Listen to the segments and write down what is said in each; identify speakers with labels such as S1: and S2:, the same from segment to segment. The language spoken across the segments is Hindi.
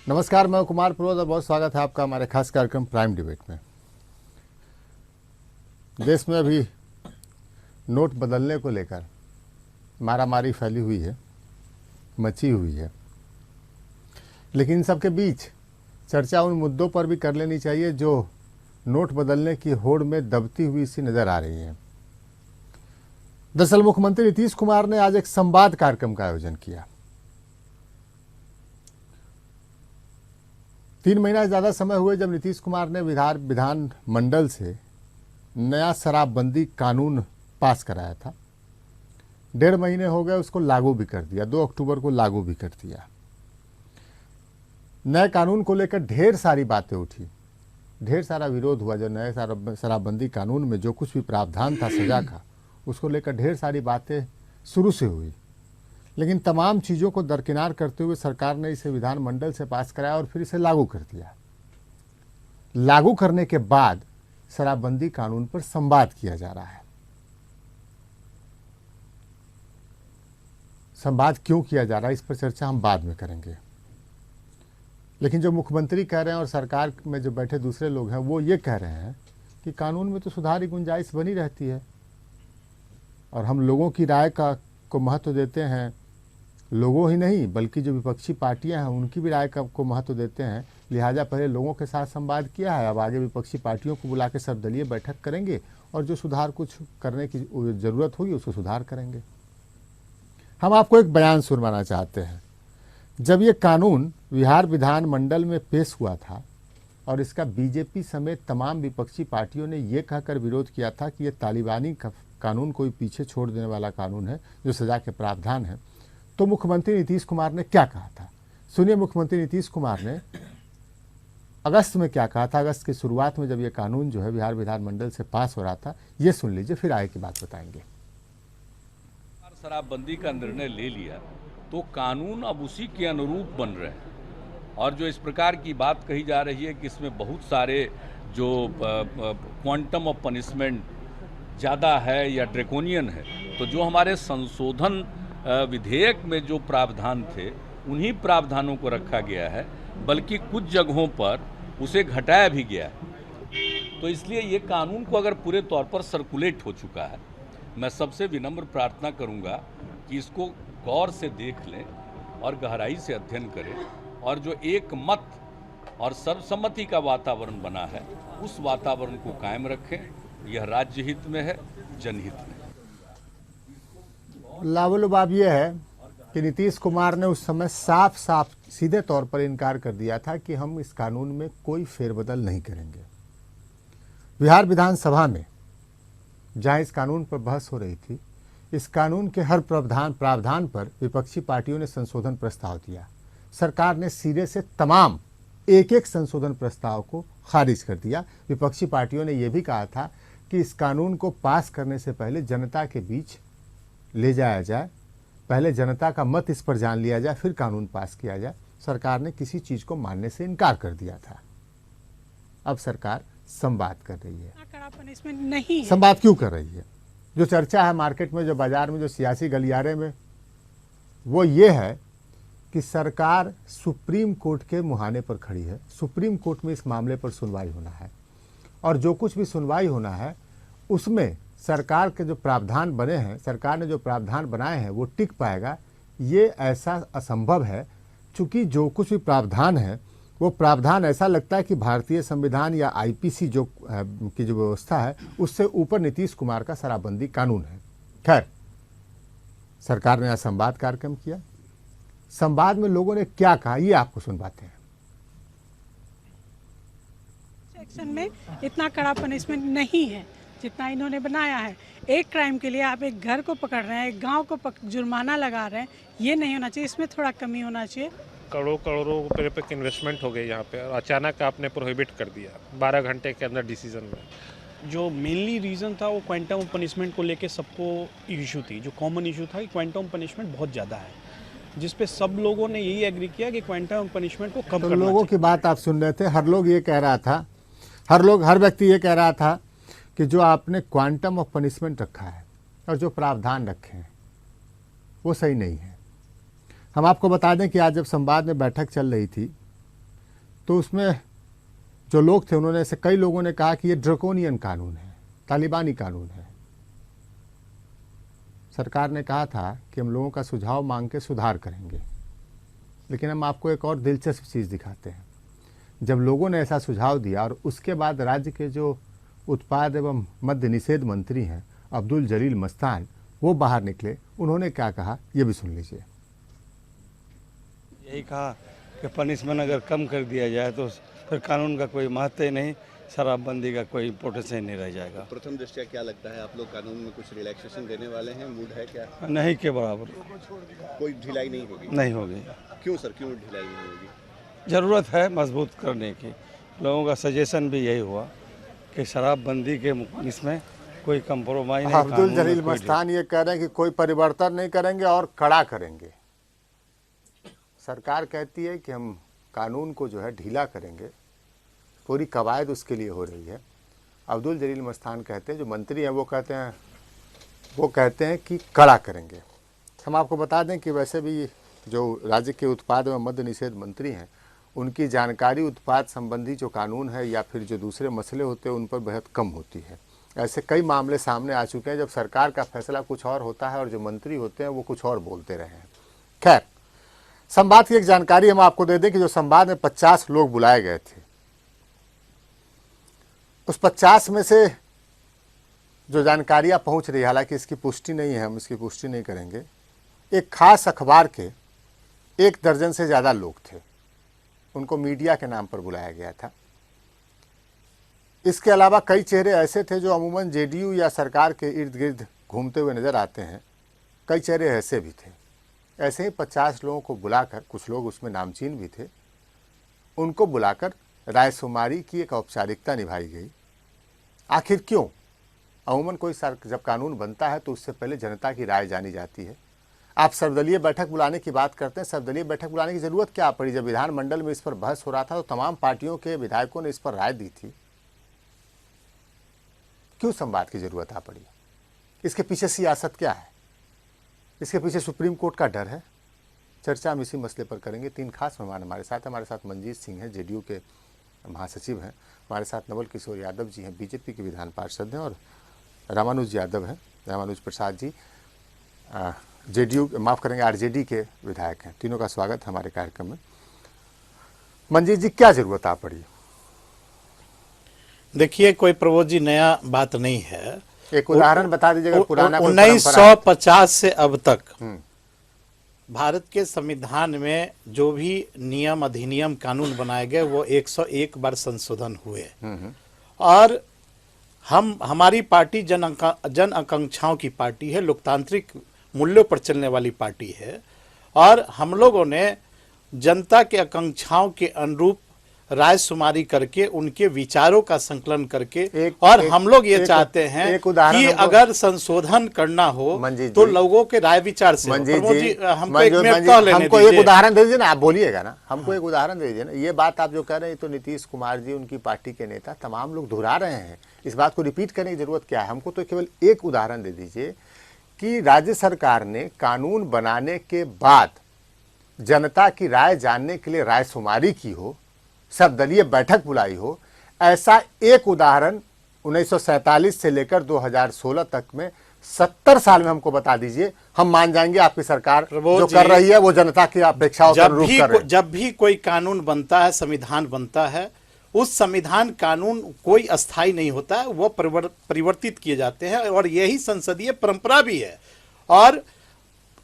S1: नमस्कार, मैं कुमार प्रमोद और बहुत स्वागत है आपका हमारे खास कार्यक्रम प्राइम डिबेट में। देश में अभी नोट बदलने को लेकर मारामारी फैली हुई है, मची हुई है, लेकिन इन सबके बीच चर्चा उन मुद्दों पर भी कर लेनी चाहिए जो नोट बदलने की होड़ में दबती हुई सी नजर आ रही है। दरअसल मुख्यमंत्री नीतीश कुमार ने आज एक संवाद कार्यक्रम का आयोजन किया। 3 महीना से ज़्यादा समय हुए जब नीतीश कुमार ने विधान मंडल से नया शराबबंदी कानून पास कराया था। 1.5 महीने हो गए, उसको लागू भी कर दिया, 2 अक्टूबर को लागू भी कर दिया। नए कानून को लेकर ढेर सारी बातें उठी, ढेर सारा विरोध हुआ। जो नए शराबबंदी कानून में जो कुछ भी प्रावधान था सजा का, उसको लेकर ढेर सारी बातें शुरू से हुई, लेकिन तमाम चीज़ों को दरकिनार करते हुए सरकार ने इसे विधानमंडल से पास कराया और फिर इसे लागू कर दिया। लागू करने के बाद शराबबंदी कानून पर संवाद किया जा रहा है। संवाद क्यों किया जा रहा है, इस पर चर्चा हम बाद में करेंगे। लेकिन जो मुख्यमंत्री कह रहे हैं और सरकार में जो बैठे दूसरे लोग हैं, वो ये कह रहे हैं कि कानून में तो सुधार की गुंजाइश बनी रहती है और हम लोगों की राय को महत्व देते हैं। लोगों ही नहीं बल्कि जो विपक्षी पार्टियां हैं उनकी भी राय को महत्व देते हैं। लिहाजा पहले लोगों के साथ संवाद किया है, अब आगे विपक्षी पार्टियों को बुला के सर्वदलीय बैठक करेंगे और जो सुधार कुछ करने की ज़रूरत होगी उसको सुधार करेंगे। हम आपको एक बयान सुनवाना चाहते हैं। जब ये कानून बिहार विधानमंडल में पेश हुआ था और इसका बीजेपी समेत तमाम विपक्षी पार्टियों ने ये कहकर विरोध किया था कि ये तालिबानी कानून कोई पीछे छोड़ देने वाला कानून है, जो सजा के प्रावधान है, तो मुख्यमंत्री नीतीश कुमार ने क्या कहा था। सुनिए मुख्यमंत्री नीतीश कुमार ने अगस्त में क्या कहा था। अगस्त की शुरुआत में जब ये कानून जो है बिहार विधानमंडल से पास हो रहा था, ये सुन लीजिए, फिर आगे की बात बताएंगे।
S2: शराबबंदी का निर्णय ले लिया तो कानून अब उसी के अनुरूप बन रहे हैं, और जो इस प्रकार की बात कही जा रही है कि इसमें बहुत सारे जो क्वांटम ऑफ पनिशमेंट ज़्यादा है या ड्रैकोनियन है, तो जो हमारे संशोधन विधेयक में जो प्रावधान थे उन्हीं प्रावधानों को रखा गया है, बल्कि कुछ जगहों पर उसे घटाया भी गया है। तो इसलिए ये कानून को अगर पूरे तौर पर सर्कुलेट हो चुका है, मैं सबसे विनम्र प्रार्थना करूंगा कि इसको गौर से देख लें और गहराई से अध्ययन करें, और जो एक मत और सर्वसम्मति का वातावरण बना है उस वातावरण को कायम रखें। यह राज्य हित में है, जनहित में।
S1: लावालुबाब यह है कि नीतीश कुमार ने उस समय साफ साफ सीधे तौर पर इनकार कर दिया था कि हम इस कानून में कोई फेरबदल नहीं करेंगे। बिहार विधानसभा में जहां इस कानून पर बहस हो रही थी, इस कानून के हर प्रावधान पर विपक्षी पार्टियों ने संशोधन प्रस्ताव दिया। सरकार ने सिरे से तमाम एक संशोधन प्रस्ताव को खारिज कर दिया। विपक्षी पार्टियों ने यह भी कहा था कि इस कानून को पास करने से पहले जनता के बीच ले जाया जाए, पहले जनता का मत इस पर जान लिया जाए, फिर कानून पास किया जाए। सरकार ने किसी चीज को मानने से इनकार कर दिया था। अब सरकार संवाद कर रही है।
S3: कड़ा पनिशमेंट नहीं है।
S1: संवाद क्यों कर रही है? जो चर्चा है मार्केट में, जो बाजार में, जो सियासी गलियारे में, वो ये है कि सरकार सुप्रीम कोर्ट के मुहाने पर खड़ी है। सुप्रीम कोर्ट में इस मामले पर सुनवाई होना है और जो कुछ भी सुनवाई होना है उसमें सरकार के जो प्रावधान बने हैं, सरकार ने जो प्रावधान बनाए हैं, वो टिक पाएगा, ये ऐसा असंभव है। चूंकि जो कुछ भी प्रावधान है वो प्रावधान ऐसा लगता है कि भारतीय संविधान या आईपीसी की जो व्यवस्था है उससे ऊपर नीतीश कुमार का शराबबंदी कानून है। खैर, सरकार ने आज संवाद कार्यक्रम किया। संवाद में लोगों ने क्या कहा, ये आपको सुनवाते हैं।
S3: सेक्शन में इतना कड़ा पनिशमेंट नहीं है जितना इन्होंने बनाया है। एक क्राइम के लिए आप एक घर को पकड़ रहे हैं, एक गांव को जुर्माना लगा रहे हैं, ये नहीं होना चाहिए। इसमें थोड़ा कमी होना चाहिए।
S4: करोड़ों रुपए पे इन्वेस्टमेंट हो गई यहाँ पे, और अचानक आपने प्रोहिबिट कर दिया 12 घंटे के अंदर डिसीजन में।
S5: जो मेनली रीज़न था वो क्वांटम ऑफ पनिशमेंट को लेके सबको इशू थी। जो कॉमन इशू था कि क्वांटम पनिशमेंट बहुत ज़्यादा है, जिस पे सब लोगों ने यही एग्री किया कि क्वांटम पनिशमेंट को कम करना चाहिए।
S1: लोगों की बात आप सुन रहे थे। हर लोग ये कह रहा था, हर व्यक्ति ये कह रहा था कि जो आपने क्वांटम ऑफ पनिशमेंट रखा है और जो प्रावधान रखे हैं वो सही नहीं है। हम आपको बता दें कि आज जब संवाद में बैठक चल रही थी तो उसमें जो लोग थे उन्होंने ऐसे कई लोगों ने कहा कि ये ड्रकोनियन कानून है, तालिबानी कानून है। सरकार ने कहा था कि हम लोगों का सुझाव मांग के सुधार करेंगे, लेकिन हम आपको एक और दिलचस्प चीज़ दिखाते हैं। जब लोगों ने ऐसा सुझाव दिया और उसके बाद राज्य के जो उत्पाद एवं मद्य निषेध मंत्री हैं अब्दुल जलील मस्तान, वो बाहर निकले, उन्होंने क्या कहा ये भी सुन लीजिए।
S6: यही कहा कि पनिशमेंट अगर कम कर दिया जाए तो फिर कानून का कोई महत्व ही नहीं, शराबबंदी का कोई इम्पोर्टेंस ही नहीं रह जाएगा।
S7: प्रथम दृष्टया क्या लगता है, आप लोग कानून में कुछ रिलैक्सेशन देने वाले हैं? मूड है क्या?
S6: नहीं के बराबर
S7: कोई ढिलाई नहीं होगी?
S6: नहीं होगी।
S7: क्यों सर, क्यों ढिलाई नहीं होगी?
S6: ज़रूरत है मजबूत करने की। लोगों का सजेशन भी यही हुआ कि शराबबंदी के इसमें कोई कंप्रोमाइज नहीं।
S1: अब्दुल जलील मस्तान ये कह रहे हैं कि कोई परिवर्तन नहीं करेंगे और कड़ा करेंगे। सरकार कहती है कि हम कानून को जो है ढीला करेंगे, पूरी कवायद उसके लिए हो रही है। अब्दुल जलील मस्तान कहते हैं, जो मंत्री हैं वो कहते हैं कि कड़ा करेंगे। हम आपको बता दें कि वैसे भी जो राज्य के उत्पाद एवं मद्य निषेध मंत्री हैं उनकी जानकारी उत्पाद संबंधी जो कानून है या फिर जो दूसरे मसले होते हैं उन पर बेहद कम होती है। ऐसे कई मामले सामने आ चुके हैं जब सरकार का फैसला कुछ और होता है और जो मंत्री होते हैं वो कुछ और बोलते रहे हैं। खैर, संवाद की एक जानकारी हम आपको दे दें कि जो संवाद में 50 लोग बुलाए गए थे, उस 50 में से जो जानकारियां पहुंच रही है, हालांकि इसकी पुष्टि नहीं है, हम इसकी पुष्टि नहीं करेंगे, एक खास अखबार के 1 दर्जन से ज़्यादा लोग थे, उनको मीडिया के नाम पर बुलाया गया था। इसके अलावा कई चेहरे ऐसे थे जो अमूमन जेडीयू या सरकार के इर्द गिर्द घूमते हुए नजर आते हैं, कई चेहरे ऐसे भी थे। ऐसे ही 50 लोगों को बुलाकर, कुछ लोग उसमें नामचीन भी थे, उनको बुलाकर रायशुमारी की एक औपचारिकता निभाई गई। आखिर क्यों? अमूमन कोई जब कानून बनता है तो उससे पहले जनता की राय जानी जाती है। आप सर्वदलीय बैठक बुलाने की बात करते हैं, सर्वदलीय बैठक बुलाने की जरूरत क्या पड़ी? जब विधानमंडल में इस पर बहस हो रहा था तो तमाम पार्टियों के विधायकों ने इस पर राय दी थी। क्यों संवाद की जरूरत आ पड़ी? इसके पीछे सियासत क्या है? इसके पीछे सुप्रीम कोर्ट का डर है? चर्चा हम इसी मसले पर करेंगे। 3 खास मेहमान हमारे साथ मंजीत सिंह हैं, जेडीयू के महासचिव हैं, हमारे साथ नवल किशोर यादव जी हैं, बीजेपी के विधान पार्षद हैं, और रामानुज यादव हैं, रामानुज प्रसाद जी जेडीयू, माफ़ करेंगे, आरजेडी के विधायक हैं। तीनों का स्वागत है हमारे कार्यक्रम में। मंजीत जी, क्या जरूरत आ पड़ी?
S8: देखिए, कोई प्रबोध जी नया बात नहीं है।
S1: एक उदाहरण बता दीजिएगा। पुराना
S8: 1950 से अब तक भारत के संविधान में जो भी नियम, अधिनियम, कानून बनाए गए वो 101 बार संशोधन हुए। और हमारी पार्टी जन आकांक्षाओं की पार्टी है, लोकतांत्रिक मूल्यों पर चलने वाली पार्टी है, और हम लोगों ने जनता के आकांक्षाओं के अनुरूप रायशुमारी करके उनके विचारों का संकलन करके हम लोग ये चाहते हैं कि अगर संशोधन करना हो तो लोगों के राय विचार से। हमको एक
S1: उदाहरण दे दीजिए ना, आप बोलिएगा ना, हमको एक उदाहरण दे दीजिए ना। ये बात आप जो कह रहे हैं तो नीतीश कुमार जी, उनकी पार्टी के नेता, तमाम लोग दोहरा रहे हैं। इस बात को रिपीट करने की जरूरत क्या है? हमको तो केवल एक उदाहरण दे दीजिए कि राज्य सरकार ने कानून बनाने के बाद जनता की राय जानने के लिए रायशुमारी की हो, सर्वदलीय बैठक बुलाई हो। ऐसा एक उदाहरण 1947 से लेकर 2016 तक में 70 साल में हमको बता दीजिए, हम मान जाएंगे आपकी सरकार जो कर रही है वो जनता की अपेक्षाओं का अनुरूप कर रही है।
S8: जब भी कोई कानून बनता है, संविधान बनता है, उस संविधान कानून कोई अस्थाई नहीं होता है, वो परिवर्तित किए जाते हैं, और यही संसदीय परंपरा भी है। और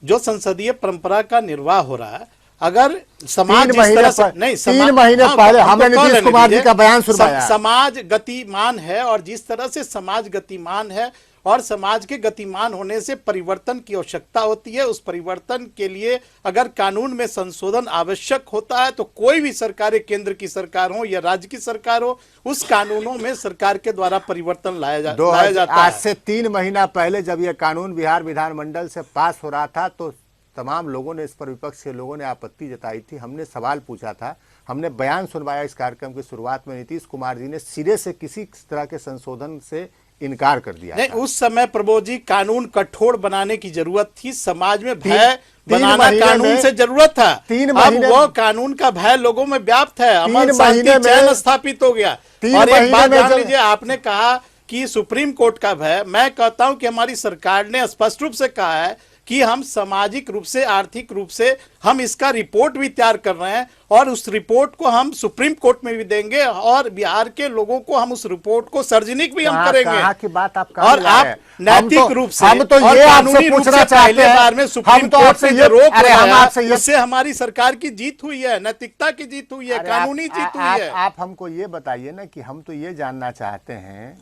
S8: जो संसदीय परंपरा का निर्वाह हो रहा है, अगर समाज
S1: 3 महीने पहले हमने नीतीश कुमार जी का बयान सुनवाया।
S8: समाज गतिमान है, और जिस तरह से समाज गतिमान है और समाज के गतिमान होने से परिवर्तन की आवश्यकता होती है, उस परिवर्तन के लिए अगर कानून में संशोधन आवश्यक होता है तो कोई भी सरकार, केंद्र की सरकार हो या राज्य की सरकार हो, उस कानूनों में सरकार के द्वारा परिवर्तन लाया जाता है।
S1: आज से 3 महीना पहले जब यह कानून बिहार विधानमंडल से पास हो रहा था तो तमाम लोगों ने इस पर, विपक्ष के लोगों ने आपत्ति जताई थी। हमने सवाल पूछा था, हमने बयान सुनवाया इस कार्यक्रम की शुरुआत में, नीतीश कुमार जी ने सिरे से किसी तरह के संशोधन से इनकार कर दिया
S8: नहीं,
S1: था।
S8: उस समय प्रबोध जी कानून कठोर बनाने की जरूरत थी, समाज में भय बनाना
S1: महीने
S8: कानून
S1: में-
S8: से जरूरत था।
S1: 3
S8: अब
S1: महीने
S8: वो कानून का भय लोगों में व्याप्त है, अमन
S1: 3
S8: शांति
S1: महीने में-
S8: चैन स्थापित हो गया।
S1: 3
S8: और एक
S1: महीने
S8: बात
S1: में
S8: जान
S1: जब-
S8: लीजिए, आपने कहा कि सुप्रीम कोर्ट का भय, मैं कहता हूं कि हमारी सरकार ने स्पष्ट रूप से कहा है कि हम सामाजिक रूप से, आर्थिक रूप से हम इसका रिपोर्ट भी तैयार कर रहे हैं और उस रिपोर्ट को हम सुप्रीम कोर्ट में भी देंगे और बिहार के लोगों को हम उस रिपोर्ट को सार्वजनिक भी हम करेंगे।
S1: कहाँ की बात आप कहाँ
S8: और
S1: ला रहे
S8: आप
S1: हैं?
S8: नैतिक रूप से
S1: हम तो
S8: और
S1: ये
S8: कानूनी
S1: आपसे
S8: रूप
S1: पूछना
S8: से
S1: चाहते
S8: पहले
S1: हैं,
S8: बार में सुप्रीम
S1: हम तो
S8: कोर्ट
S1: आपसे
S8: ने
S1: ये
S8: जो रोक
S1: अरे हम
S8: लगाया,
S1: आपसे ये
S8: उससे हमारी सरकार की जीत हुई है, नैतिकता की जीत हुई है,
S1: अरे
S8: कानूनी
S1: आप-
S8: जीत हुई
S1: आप-
S8: है।
S1: आप हमको ये बताइए ना कि हम तो ये जानना चाहते हैं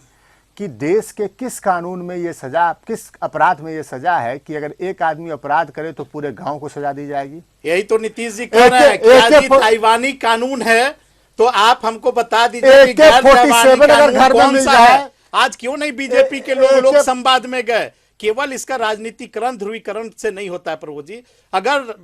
S1: कि देश के किस कानून में ये सजा, किस अपराध में ये सजा है कि अगर एक आदमी अपराध करे तो पूरे गांव को सजा दी जाएगी?
S8: यही तो नीतीश जी कह रहे हैं कि यदि ताइवानी कानून है तो आप हमको बता दीजिए कि गैर ताइवानी
S1: AK-47 अगर घर में
S8: कौन
S1: मिल
S8: सा
S1: जाए।
S8: है। आज क्यों नहीं बीजेपी के लोग लोक संवाद में गए? केवल इसका राजनीतिकरण, ध्रुवीकरण से नहीं होता है प्रभु जी। अगर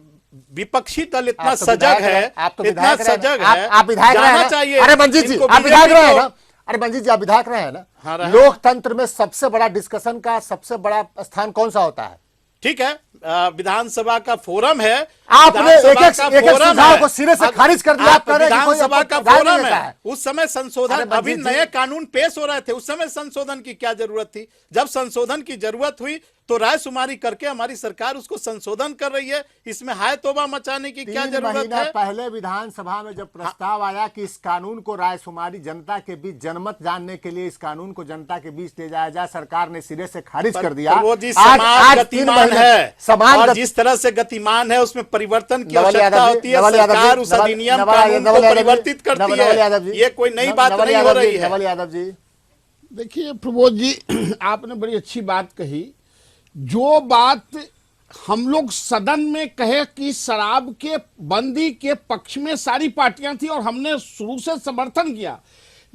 S8: विपक्षी दल इतना
S1: आप तो
S8: सजग
S1: विधायक
S8: है,
S1: रहे, आप तो
S8: इतना
S1: विधायक रहे
S8: सजग
S1: ना,
S8: है,
S1: आप विधायक रहे
S8: जाना
S1: ना?
S8: चाहिए।
S1: अरे मंजीत जी,
S8: इनको
S1: आप विधायक
S8: बीजेपी
S1: रहे हैं
S8: को-
S1: ना? अरे मंजीत जी, आप विधायक रहे हैं ना?
S8: हाँ, रहे हैं।
S1: लोकतंत्र में सबसे बड़ा डिस्कशन का सबसे बड़ा स्थान कौन सा होता है?
S8: ठीक है, विधानसभा का फोरम है,
S1: आपने
S8: विधानसभा
S1: एक-एक
S8: का
S1: सुझाव
S8: फोरम है।
S1: को सिरे से
S8: अब
S1: खारिज कर दिया। आप कह रहे हैं कि कोई
S8: विधानसभा का
S1: आपको राय नहीं
S8: फोरम
S1: देता
S8: है।
S1: है।
S8: उस समय संशोधन,
S1: अरे
S8: अभी
S1: मंजीत जी-
S8: नए कानून पेश हो रहे थे, उस समय संशोधन की क्या जरूरत थी? जब संशोधन की जरूरत हुई तो रायशुमारी करके हमारी सरकार उसको संशोधन कर रही है। इसमें हाय तोबा मचाने की क्या
S1: 3
S8: जरूरत
S1: महीना
S8: है?
S1: पहले विधानसभा में जब प्रस्ताव आया कि इस कानून को रायशुमारी जनता के बीच जनमत जानने के लिए इस कानून को जनता के बीच ले जाया जाए, सरकार ने सिरे से खारिज कर दिया।
S8: वो जी
S1: आज
S8: समाज
S1: 3
S8: गतिमान
S1: महीने
S8: है,
S1: समाज
S8: और
S1: गति-
S8: जिस तरह से गतिमान है उसमें परिवर्तन की
S1: नवल
S8: आवश्यकता
S1: यादव जी,
S8: होती है।
S1: नवल यादव जी,
S8: सरकार उस
S1: नवल-
S8: अधिनियम
S1: नवल-
S8: कानून
S1: नवल
S8: को
S1: यादव जी,
S8: परिवर्तित करती
S1: नवल यादव
S8: है।
S1: जी,
S8: ये कोई नई बात
S1: नवल
S8: नहीं हो
S1: यादव
S8: रही
S1: जी,
S8: है।
S1: नवल यादव जी,
S9: देखिए प्रबोध जी, आपने बड़ी अच्छी बात कही। जो बात हम लोग सदन में कहे कि शराब के बंदी के पक्ष में सारी पार्टियां थी और हमने शुरू से समर्थन किया,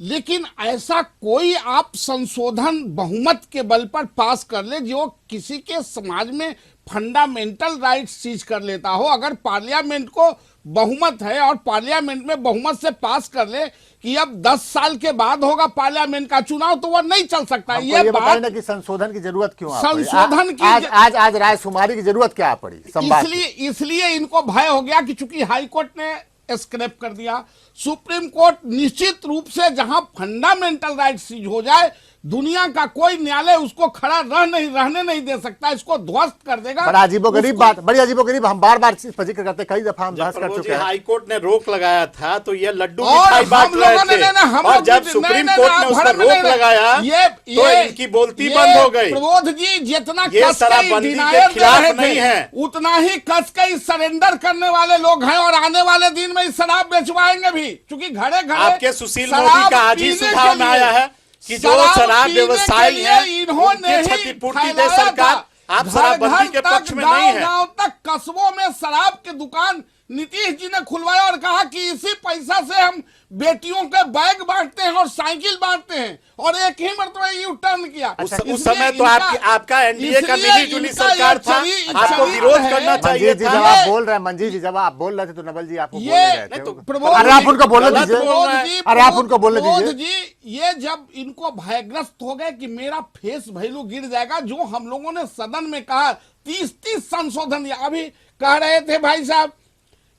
S9: लेकिन ऐसा कोई आप संशोधन बहुमत के बल पर पास कर ले जो किसी के समाज में फंडामेंटल राइट्स सीज कर लेता हो। अगर पार्लियामेंट को बहुमत है और पार्लियामेंट में बहुमत से पास कर ले कि अब 10 साल के बाद होगा पार्लियामेंट का चुनाव, तो वह नहीं चल सकता।
S1: हमको
S9: ये
S1: ये बताइए
S9: बात
S1: ना कि संशोधन की जरूरत क्यों आ पड़ी?
S9: संशोधन की
S1: आज आज आज रायशुमारी की जरूरत क्या पड़ी संवाद की?
S9: इसलिए इनको भय हो गया कि चूंकि हाई कोर्ट ने स्क्रैप कर दिया, सुप्रीम कोर्ट निश्चित रूप से जहां फंडामेंटल राइट सीज हो जाए, दुनिया का कोई न्यायालय उसको खड़ा रहने नहीं दे सकता, इसको ध्वस्त कर देगा।
S1: बड़ा अजीबोगरीब बात, बड़ी अजीबोगरीब, हम बार बार इस पर जिक्र करते, कई दफा हम बहस कर
S8: प्रभु जी,
S1: चुके हैं।
S8: हाई कोर्ट ने रोक लगाया था तो ये लड्डू
S9: और
S8: मिठाई बांट
S9: हम लोगों
S8: रहे
S9: ने
S8: थे, और जब सुप्रीम कोर्ट ने उस पर रोक लगाया तो इनकी बोलती बंद हो गई।
S9: प्रबोध जी, जितना
S8: ये
S9: कस के
S8: शराबबंदी के
S9: डिनायर कर
S8: खिलाफ
S9: रहे
S8: नहीं
S9: थे,
S8: है।
S9: उतना ही कस के सरेंडर करने वाले लोग हैं और आने वाले दिन में इस शराब बेचवाएंगे भी, क्योंकि घरे घरे
S8: आपके सुशील मोदी का आज ही सुझाव में आया है कि जो शराब व्यवसायी है
S9: इन्होंने
S8: उनकी क्षतिपूर्ति दे सरकार। आप शराबबंदी के पक्ष में नहीं है।
S9: गांव तक कस्बों में शराब की दुकान नीतीश जी ने खुलवाया और कहा कि इसी पैसा से हम बेटियों के बैग बांटते हैं और साइकिल बांटते हैं, और एक ही मरतबा यू टर्न किया।
S8: उस समय तो आपका एनडीए का मिली जुली सरकार था, आपको विरोध करना चाहिए
S1: मंजीत जी,
S8: था।
S1: जब आप बोल रहे हैं, मंजीत जी जब आप बोल रहे थे तो नवल जी आपको बोल
S9: ये
S1: रहे
S8: नहीं
S1: थे।
S8: तो
S9: प्रबोध
S1: अरे आप उनको बोलने
S8: गलत
S1: दीजिए,
S8: बोल रहे हैं।
S1: अरे आप उनको बोलने
S9: प्रबोध
S1: दीजिए।
S9: जी, ये जब इनको भयग्रस्त हो गए कि मेरा फेस वैल्यू गिर जाएगा, जो हम लोगों ने सदन में कहा 30 संशोधन, अभी कह रहे थे भाई साहब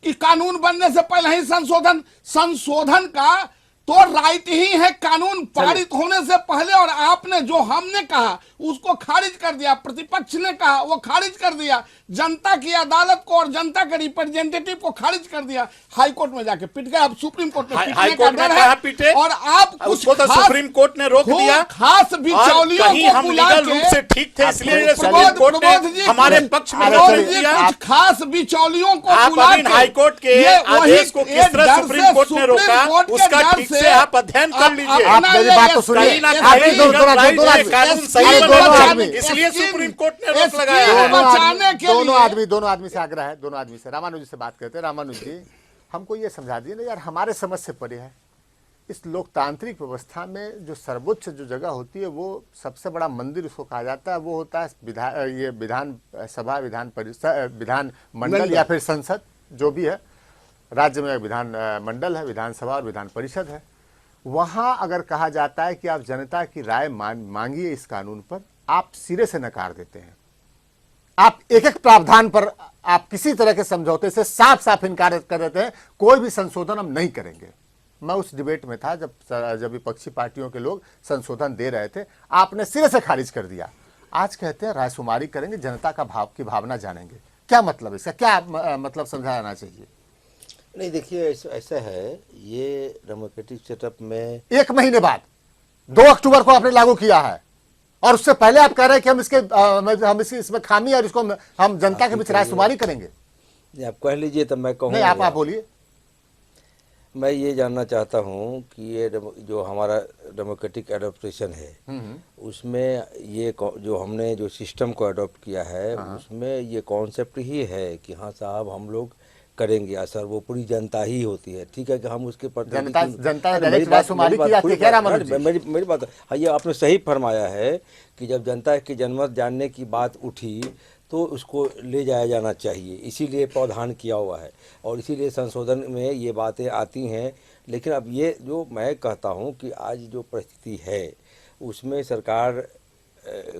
S9: कि कानून बनने से पहले ही संशोधन का तो राइट ही है कानून पारित होने से पहले, और आपने जो हमने कहा उसको खारिज कर दिया, प्रतिपक्ष ने कहा वो खारिज कर दिया, जनता की अदालत को और जनता के रिप्रेजेंटेटिव को खारिज कर दिया, हाई कोर्ट में जाके पिट गए। अब सुप्रीम कोर्ट में
S8: हाई कोर्ट में कहा पिटे,
S9: और आप कुछ
S8: उसको तो सुप्रीम कोर्ट ने रोक दिया।
S9: खास बिचौलियों
S8: कहीं
S9: को
S8: हम
S9: बुला
S8: लीगल
S9: के
S8: रूप से ठीक थे, इसलिए
S1: प्रबोध
S8: सुप्रीम कोर्ट
S9: प्रबोध
S8: ने
S9: जी,
S8: हमारे पक्ष में
S1: प्रबोध
S8: रोक
S1: जी,
S8: दिया।
S9: कुछ खास बिचौलियों को
S8: आप
S9: बुला
S8: अभी
S9: के
S8: हाई कोर्ट के
S9: ये
S8: आदेश को
S9: वही
S8: किस तरह
S9: एक डर
S8: सुप्रीम
S9: से
S8: कोर्ट ने रोका,
S9: सुप्रीम कोर्ट के
S8: उसका
S9: डर
S8: ठीक से आप अध्ययन कर लीजिए।
S1: आप मेरी बात तो सुनिए,
S8: कहीं ना
S1: आप
S8: कहीं
S1: दोनों
S8: लीगल राइट
S1: दोनों
S8: है,
S1: आदमी-
S8: कानून सही
S1: अरे
S8: बना
S1: दोनों
S8: है,
S1: आदमी-
S8: इसलिए सुप्रीम कोर्ट ने रोक
S9: SQ
S8: लगाया है।
S9: बचाने के लिए
S1: दोनों आदमी से आग्रह है, दोनों आदमी से। रामानुज जी से बात करते हैं। रामानुज जी, हमको ये समझा दिए ना यार, हमारे समझ से परे है। इस लोकतांत्रिक व्यवस्था में जो सर्वोच्च जो जगह होती है, वो सबसे बड़ा मंदिर उसको कहा जाता है, वो होता है विधान सभा, विधान परिषद, विधान मंडल या फिर संसद, जो भी है। राज्य में विधान मंडल है, विधानसभा और विधान परिषद है। वहाँ अगर कहा जाता है कि आप जनता की राय मांगिए इस कानून पर, आप सिरे से नकार देते हैं। आप एक एक प्रावधान पर आप किसी तरह के समझौते से साफ साफ इनकार कर देते हैं, कोई भी संशोधन हम नहीं करेंगे। मैं उस डिबेट में था जब विपक्षी पार्टियों के लोग संशोधन दे रहे थे, आपने सिरे से खारिज कर दिया। आज कहते हैं रायशुमारी करेंगे, जनता का भाव की भावना जानेंगे। क्या मतलब इसका, क्या मतलब समझाना चाहिए?
S10: नहीं देखिए, ऐसा है, ये डेमोक्रेटिक सेटअप में
S1: 1 महीने बाद 2 अक्टूबर को आपने लागू किया है, और उससे पहले आप कह रहे हैं कि हम इसमें खामी है और इसको हम जनता के बीच रायशुमारी करेंगे।
S10: आप कह लीजिए तब मैं कहूँ।
S1: नहीं, आप बोलिए।
S10: मैं ये जानना चाहता हूँ कि ये जो हमारा डेमोक्रेटिक एडॉप्टेशन है, उसमें ये जो हमने जो सिस्टम को अडॉप्ट किया है, उसमें ये कॉन्सेप्ट ही है कि हाँ साहब हम लोग करेंगे असर, वो पूरी जनता ही होती है। ठीक है कि हम उसके पर
S1: मेरी
S10: बात, हाँ ये आपने सही फरमाया है कि जब जनता की जनमत जानने की बात उठी तो उसको ले जाया जाना चाहिए, इसीलिए प्रावधान किया हुआ है और इसीलिए संशोधन में ये बातें आती हैं। लेकिन अब ये जो मैं कहता हूँ कि आज जो परिस्थिति है उसमें सरकार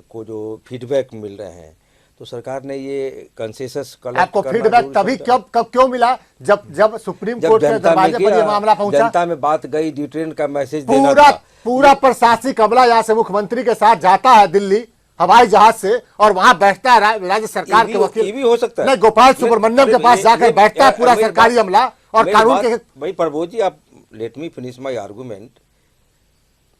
S10: को जो फीडबैक मिल रहे हैं, तो सरकार ने ये कंसेसस कलेक्ट
S1: आपको फीडबैक तभी कब क्यों मिला? जब सुप्रीम कोर्ट के दरवाजे पर ये मामला पहुंचा,
S10: जनता में बात गई, डिटेन का मैसेज देना था।
S1: पूरा प्रशासनिक अमला यहाँ से मुख्यमंत्री के साथ जाता है दिल्ली हवाई जहाज से, और वहां बैठता है राज्य सरकार के वकील।
S10: ये भी हो सकता है,
S1: नहीं, गोपाल सुब्रमण्यम के पास जाकर बैठता है पूरा सरकारी अमला और कानून के।
S10: भाई प्रभु जी, आप let me finish my argument.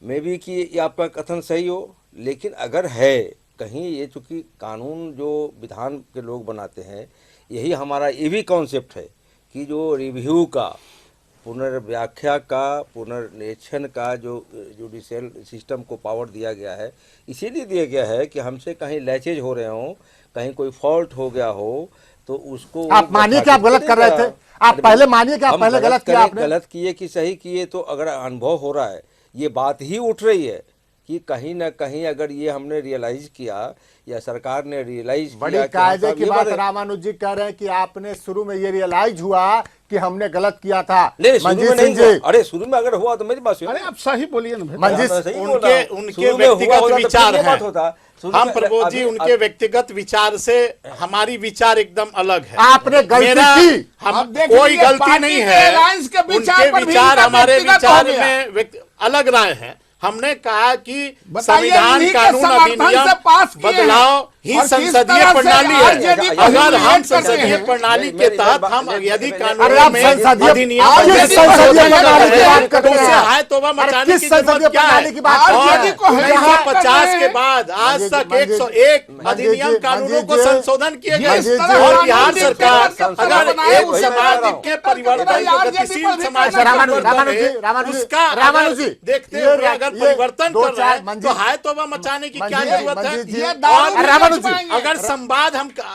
S10: May be कि ये आपका कथन सही हो, लेकिन अगर है कहीं ये, चूंकि कानून जो विधान के लोग बनाते हैं, यही हमारा ये भी कॉन्सेप्ट है कि जो रिव्यू का, पुनर्व्याख्या का, पुनर्निरीक्षण का जो जुडिशियल सिस्टम को पावर दिया गया है, इसीलिए दिया गया है कि हमसे कहीं लैचेज हो रहे हो, कहीं कोई फॉल्ट हो गया हो, तो उसको
S1: आप मानिए कि आप गलत कर रहे थे। आप पहले मानिए कि आप पहले गलत किया, आपने
S10: गलत किए कि सही किए, तो अगर अनुभव हो रहा है, ये बात ही उठ रही है कि कहीं ना कहीं अगर ये हमने रियलाइज किया या सरकार ने रियलाइज
S1: बड़ी कायदे की बात रामानुज जी कह रहे हैं कि आपने शुरू में ये रियलाइज हुआ कि हमने गलत किया था।
S10: मंजीत सिंह जी, अरे शुरू में अगर हुआ तो मेरी बात सुनिए।
S9: अरे आप सही बोलिए ना।
S1: मंजीत,
S8: उनके व्यक्तिगत विचार हैं। हम प्रबोध जी उनके व्यक्तिगत विचार से हमारी विचार एकदम अलग है।
S1: आपने गलती की,
S8: हम कोई गलती नहीं है, उनके विचार हमारे विचार में अलग राय है। हमने कहा कि संविधान कानून अधिनियम बदलाव ही संसदीय प्रणाली है। अगर हम संसदीय प्रणाली के तहत हम यदि कानून में अधिनियम तो उसे हाय तोबा मचाने की जरूरत क्या है? 1950 के बाद आज तक 101 अधिनियम कानूनों को संशोधन किए गए, और बिहार सरकार अगर एक समाज के परिवर्तन को गतिशील समाज उसका देखते हुए अगर परिवर्तन कर रहा है, तो हाय तोबा मचाने की क्या जरूरत है? अगर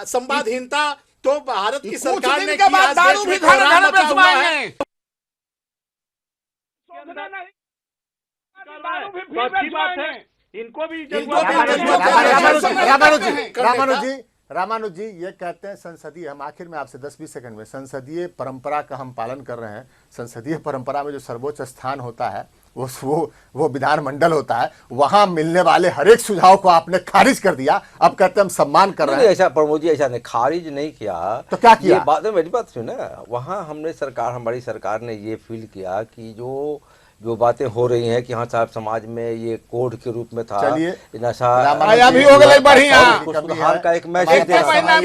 S8: संवादहीनता तो भारत की सरकार ने किया, दारू भी घर पे हुआ है।
S5: इनको भी
S1: रामानुज जी ये कहते हैं संसदीय, हम आखिर में आपसे 10-20 सेकंड में, संसदीय परंपरा का हम पालन कर रहे हैं। संसदीय परंपरा में जो सर्वोच्च स्थान होता है वो विधानमंडल होता है, वहां मिलने वाले हर एक सुझाव को आपने खारिज कर दिया। अब कहते हैं हम सम्मान कर रहे हैं।
S10: ऐसा प्रमोद जी, ऐसा नहीं, खारिज नहीं किया
S1: तो क्या किया?
S10: ये बात मेरी बात सुनो ना, वहां हमने हमारी सरकार ने ये फील किया कि जो बातें हो रही हैं कि हाँ साहब समाज में ये कोड के रूप में था,
S1: चलिए
S10: नशा
S9: अभी हो गए बढ़िया,
S10: सुधार का एक मैसेज देना।